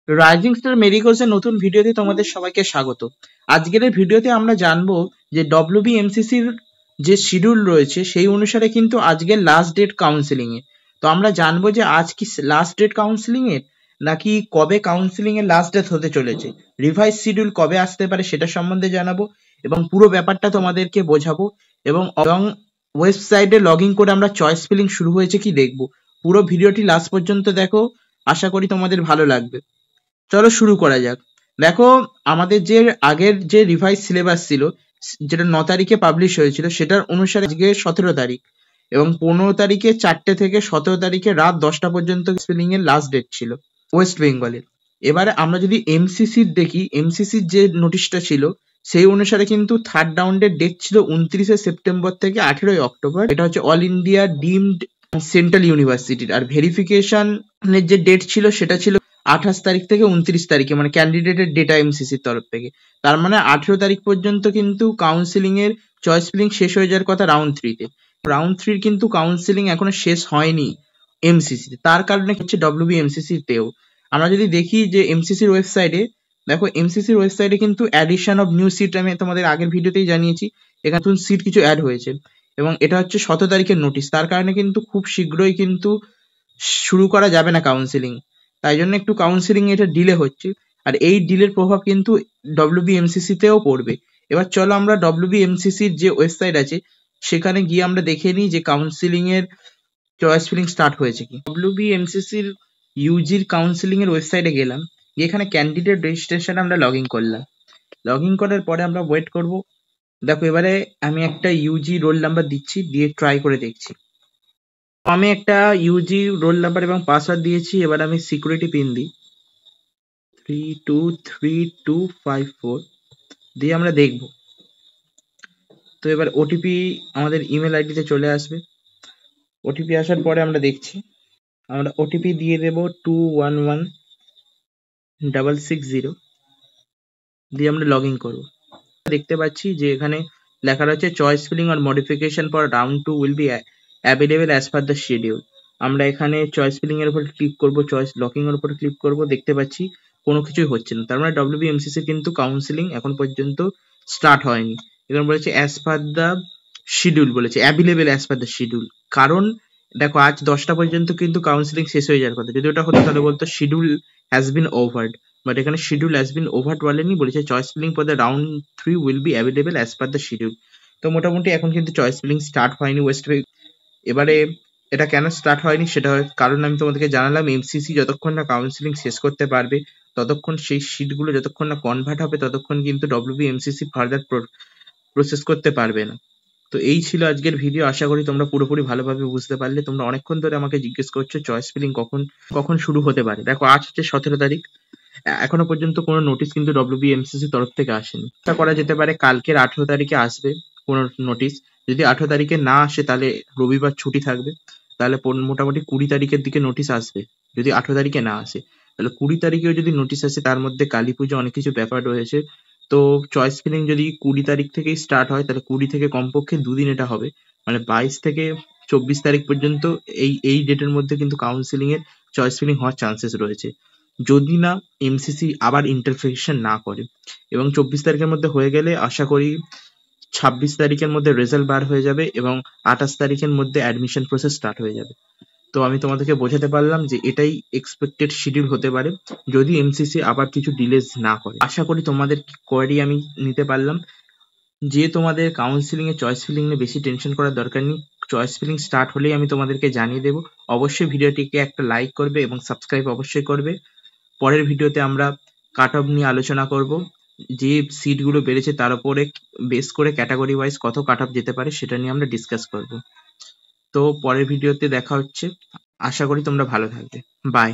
Rising star মেডিকোজের নতুন ভিডিওতে তোমাদের সবাইকে স্বাগত। আজকের এই ভিডিওতে আমরা জানবো যে ডব্লিউবিএমসিসির যে শিডিউল রয়েছে সেই অনুসারে কিন্তু আজকের লাস্ট ডেট কাউন্সিলিং এ। তো আমরা জানবো যে আজ কি লাস্ট ডেট কাউন্সিলিং এর, নাকি কবে কাউন্সিলিং এর লাস্ট ডেট হতে চলেছে, রিভাইজ শিডিউল কবে আসতে পারে সেটা সম্বন্ধে জানাবো এবং পুরো ব্যাপারটা তোমাদেরকে বোঝাবো এবং ওয়েবসাইটে লগ ইন করে আমরা চয়েস ফিলিং শুরু হয়েছে কি দেখবো। পুরো ভিডিওটি লাস্ট পর্যন্ত দেখো, আশা করি তোমাদের ভালো লাগবে। চলো শুরু করা যাক। দেখো, আমাদের যে আগের যে রিভাইজ সিলেবাস ছিল, যেটা 9 তারিখে পাবলিশ হয়েছিল, সেটার অনুসারে আজকে 17 তারিখ এবং 15 তারিখে 4টে থেকে 17 তারিখে রাত 10টা পর্যন্ত স্পেলিং এর লাস্ট ডেট ছিল ওয়েস্ট বেঙ্গলের। এবারে আমরা যদি এমসিসির দেখি, এমসিসির যে নোটিশটা ছিল সেই অনুসারে কিন্তু থার্ড রাউন্ডের ডেট ছিল 29শে সেপ্টেম্বর থেকে 18ই অক্টোবর। এটা হচ্ছে অল ইন্ডিয়া ডিমড সেন্ট্রাল ইউনিভার্সিটির। আর ভেরিফিকেশনের যে ডেট ছিল সেটা ছিল 28 তারিখ থেকে 29 তারিখে, মানে ক্যান্ডিডেটের ডেটা এমসিসির তরফ থেকে। তার মানে 18 তারিখ পর্যন্ত কিন্তু কাউন্সিলিং এর চয়েস ফিলিং শেষ হয়ে যাওয়ার কথা রাউন্ড 3-তে। রাউন্ড 3 কিন্তু কাউন্সিলিং এখনো শেষ হয়নি এমসিসি, তার কারণে হচ্ছে ডব্লিউবিএমসিসি তেও। আমরা যদি দেখি যে এমসিসির ওয়েবসাইটে, দেখো এমসিসির ওয়েবসাইটে কিন্তু অ্যাডিশন অফ নিউ সিট, আমি তোমাদের আগের ভিডিওতেই জানিয়েছি, এখানে নতুন সিট কিছু অ্যাড হয়েছে এবং এটা হচ্ছে 17 তারিখের নোটিশ। তার কারণে কিন্তু খুব শীঘ্রই কিন্তু শুরু করা যাবে না কাউন্সিলিং, তাই জন্য একটু কাউন্সিলিং এটা ডিলে হচ্ছে। আর এই ডিলের প্রভাব কিন্তু ডব্লিউবিএমসিসি তেও পড়বে। এবার চলো আমরা ডব্লিউবিএমসিসির যে ওয়েবসাইট আছে সেখানে গিয়ে আমরা দেখে নিই যে কাউন্সিলিং এর চয়েস ফিলিং স্টার্ট হয়েছে কি। ডব্লিউবিএমসিসির ইউজির কাউন্সিলিং এর ওয়েবসাইটে গেলাম, গিয়ে এখানে ক্যান্ডিডেট রেজিস্ট্রেশনে আমরা লগ ইন করলাম। লগ ইন করার পরে আমরা ওয়েট করব। দেখো এবারে আমি একটা ইউজি রোল নাম্বার দিচ্ছি, দিয়ে ট্রাই করে দেখছি। আমি একটা ইউজি রোল নাম্বার এবং পাসওয়ার্ড দিয়েছি। এবার আমি সিকিউরিটি পিন দিই 323254 দিয়ে আমরা দেখব। তো এবার ওটিপি আমাদের ইমেল আইডিতে চলে আসবে। ওটিপি আসার পরে আমরা দেখছি, আমরা ওটিপি দিয়ে দেব 211660 দিয়ে আমরা লগ ইন করবো। দেখতে পাচ্ছি যে এখানে লেখা রয়েছে চয়েস ফিলিং আর modification for round 2 will be available as per the schedule. আমরা এখানে চয়েস ফিলিং এর উপর ক্লিক করব, চয়েস লকিং এর উপর ক্লিক করব। দেখতে পাচ্ছি কোনো কিছুই হচ্ছে না, তার মানে ডব্লিউবিএমসিসি কিন্তু কাউন্সিলিং এখন পর্যন্ত স্টার্ট হয়নি। এখানে বলেছে অ্যাজ পার দ্য শিডিউল, বলেছে available as per the schedule. কারণ দেখো আজ 10টা পর্যন্ত কিন্তু কাউন্সিলিং শেষ হয়ে যাওয়ার কথা, যদি ওটা হতো তাহলে বলতো শিডিউল হ্যাজ বিন ওভার্ড, বাট এখানে শিডিউল হ্যাজ বিন ওভার্ড বলেনি, বলেছে choice filling for the round 3 will be available as per the schedule. তো মোটামুটি এখন কিন্তু চয়েস ফিলিং স্টার্ট হয়নি ওয়েস্ট বেঙ্গল। এবারে এটা কেন স্টার্ট হয়নি সেটা কারণ আমি তোমাদেরকে জানালাম, এমসিসি যতক্ষণ না কাউন্সিলিং শেষ করতে পারবে ততক্ষণ, সেই সিটগুলো যতক্ষণ না কনভার্ট হবে ততক্ষণ কিন্তু ডব্লিউবিএমসিসি ফার্দার প্রসেস করতে পারবে না। তো এই ছিল আজকের ভিডিও, আশা করি তোমরা পুরোপুরি ভালোভাবে বুঝতে পারলে। তোমরা অনেকক্ষণ ধরে আমাকে জিজ্ঞেস করছো চয়েস ফিলিং কখন কখন শুরু হতে পারে। দেখো আজ হচ্ছে 17 তারিখ, এখনো পর্যন্ত কোনো নোটিশ কিন্তু ডব্লিউবিএমসিসি তরফ থেকে আসেনি। আশা করা যেতে পারে কালকের 18 তারিখে আসবে কোনো নোটিশ। যদি 18 তারিখে না আসে তাহলে রবিবার ছুটি থাকবে, তাহলে মোটামুটি 20 তারিখের দিকে নোটিশ আসবে। যদি 18 তারিখে না আসে তাহলে 20 তারিখেও যদি নোটিশ আসে, তার মধ্যে কালী পুজো অনেক কিছু ব্যাপার রয়েছে। তো চয়েস ফিলিং যদি 20 তারিখ থেকেই স্টার্ট হয় তাহলে 20 থেকে কমপক্ষে 2 দিন এটা হবে, মানে 22 থেকে 24 তারিখ পর্যন্ত এই ডেটের মধ্যে কিন্তু কাউন্সিলিং এর চয়েস ফিলিং হওয়ার চান্সেস রয়েছে, যদি না এমসিসি আবার ইন্টারফেকশন না করে। এবং 24 তারিখের মধ্যে হয়ে গেলে আশা করি 26 তারিখের মধ্যে রেজাল্ট বার হয়ে যাবে এবং 28 তারিখের মধ্যে অ্যাডমিশন প্রসেস স্টার্ট হয়ে যাবে। তো আমি তোমাদেরকে বোঝাতে পারলাম যে এটাই এক্সপেক্টেড শিডিউল হতে পারে যদি এমসিসি আবার কিছু ডিলেজ না করে। আশা করি তোমাদের কোয়ারি আমি নিতে পারলাম। যে তোমাদের কাউন্সিলিং এ চয়েস ফিলিং নিয়ে বেশি টেনশন করার দরকার নেই, চয়েস ফিলিং স্টার্ট হলেই আমি তোমাদেরকে জানিয়ে দেবো। অবশ্যই ভিডিওটিকে একটা লাইক করবে এবং সাবস্ক্রাইব অবশ্যই করবে। পরের ভিডিওতে আমরা কাট অফ নিয়ে আলোচনা করব, যে সিটগুলো বেড়েছে তার উপরে বেস করে ক্যাটাগরি ওয়াইজ কত কাট অফ যেতে পারে সেটা নিয়ে আমরা ডিসকাস করব। তো পরের ভিডিওতে দেখা হচ্ছে, আশা করি তোমরা ভালো থাকবে। বাই।